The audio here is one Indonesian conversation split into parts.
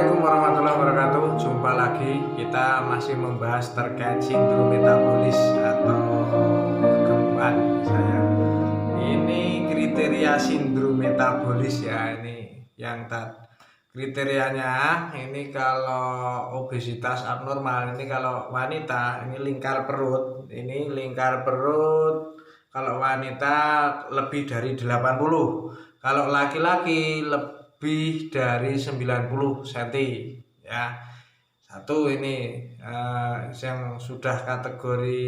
Assalamualaikum warahmatullahi wabarakatuh. Jumpa lagi, kita masih membahas terkait sindrom metabolis atau kegemukan saya. Ini kriteria sindrom metabolis ya, ini yang kriterianya ini kalau obesitas abnormal, ini kalau wanita ini lingkar perut, kalau wanita lebih dari 80, kalau laki-laki lebih dari 90 cm ya. Satu ini yang sudah kategori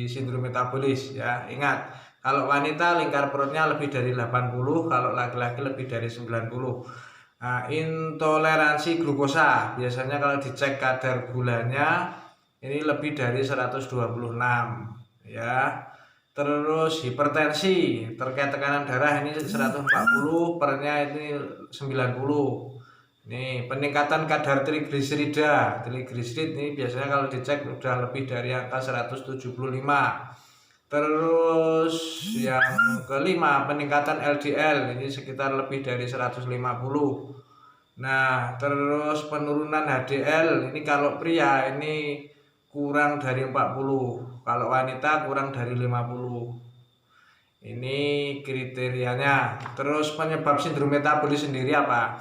sindrom metabolis ya. Ingat, kalau wanita lingkar perutnya lebih dari 80, kalau laki-laki lebih dari 90. Intoleransi glukosa, biasanya kalau dicek kadar gulanya ini lebih dari 126 ya. Terus hipertensi, terkait tekanan darah ini 140, pernya ini 90. Nih, peningkatan kadar trigliserida. Trigliserid ini biasanya kalau dicek udah lebih dari angka 175. Terus yang kelima, peningkatan LDL ini sekitar lebih dari 150. Nah, terus penurunan HDL ini kalau pria ini kurang dari 40, kalau wanita kurang dari 50. Ini kriterianya. Terus penyebab sindrom metabolis sendiri apa?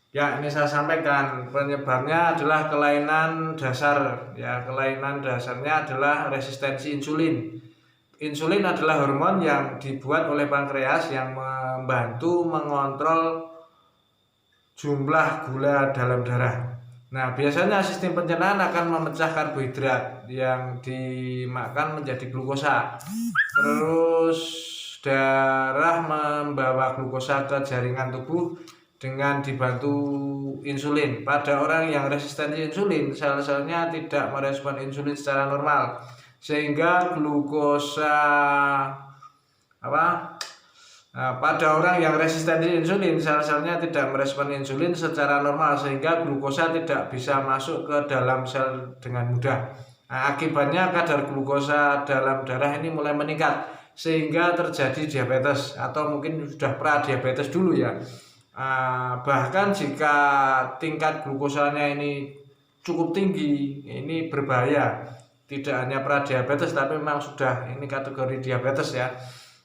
Ya, ini saya sampaikan, penyebabnya adalah kelainan dasar ya. Kelainan dasarnya adalah resistensi insulin. Insulin adalah hormon yang dibuat oleh pankreas yang membantu mengontrol jumlah gula dalam darah. Nah, biasanya sistem pencernaan akan memecah karbohidrat yang dimakan menjadi glukosa. Terus darah membawa glukosa ke jaringan tubuh dengan dibantu insulin. Pada orang yang resistensi insulin, sel-selnya tidak merespon insulin secara normal, sehingga glukosa pada orang yang resistensi insulin, sel-selnya tidak merespon insulin secara normal, sehingga glukosa tidak bisa masuk ke dalam sel dengan mudah. Akibatnya kadar glukosa dalam darah ini mulai meningkat, sehingga terjadi diabetes atau mungkin sudah pra-diabetes dulu ya. Bahkan jika tingkat glukosanya ini cukup tinggi, ini berbahaya. Tidak hanya pra-diabetes, tapi memang sudah ini kategori diabetes ya.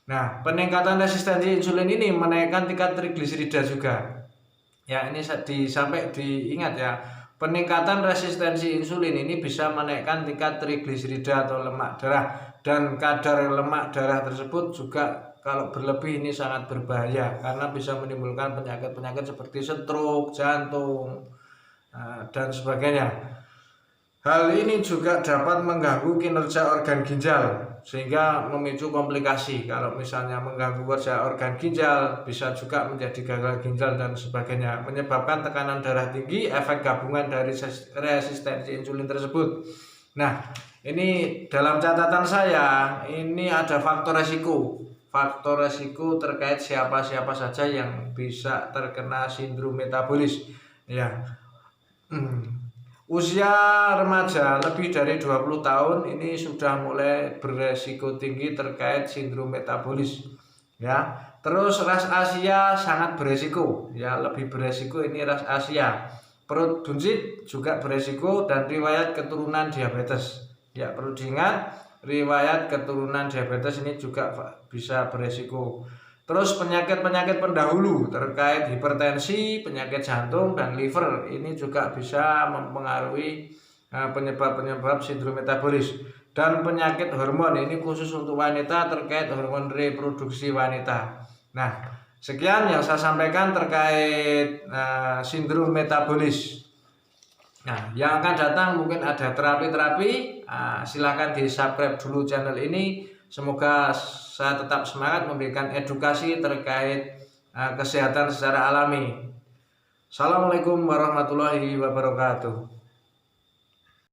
Nah, peningkatan resistensi insulin ini menaikkan tingkat trigliserida juga. Ya, ini diingat ya. Peningkatan resistensi insulin ini bisa menaikkan tingkat trigliserida atau lemak darah, dan kadar lemak darah tersebut juga kalau berlebih ini sangat berbahaya karena bisa menimbulkan penyakit-penyakit seperti stroke, jantung, dan sebagainya. Hal ini juga dapat mengganggu kinerja organ ginjal sehingga memicu komplikasi. Kalau misalnya mengganggu kerja organ ginjal, bisa juga menjadi gagal ginjal dan sebagainya, menyebabkan tekanan darah tinggi, efek gabungan dari resistensi insulin tersebut. Nah, ini dalam catatan saya, ini ada faktor resiko. Faktor resiko terkait siapa-siapa saja yang bisa terkena sindrom metabolis ya. Usia remaja lebih dari 20 tahun ini sudah mulai beresiko tinggi terkait sindrom metabolis ya. Terus ras Asia sangat beresiko ya, lebih beresiko ini ras Asia. Perut buncit juga beresiko, dan riwayat keturunan diabetes ya, perlu diingat, riwayat keturunan diabetes ini juga bisa beresiko. Terus penyakit-penyakit pendahulu terkait hipertensi, penyakit jantung, dan liver ini juga bisa mempengaruhi penyebab-penyebab sindrom metabolis. Dan penyakit hormon ini khusus untuk wanita terkait hormon reproduksi wanita. Nah, sekian yang saya sampaikan terkait sindrom metabolis. Nah, yang akan datang mungkin ada terapi-terapi. Silahkan di subscribe dulu channel ini. Semoga saya tetap semangat memberikan edukasi terkait kesehatan secara alami. Assalamualaikum warahmatullahi wabarakatuh.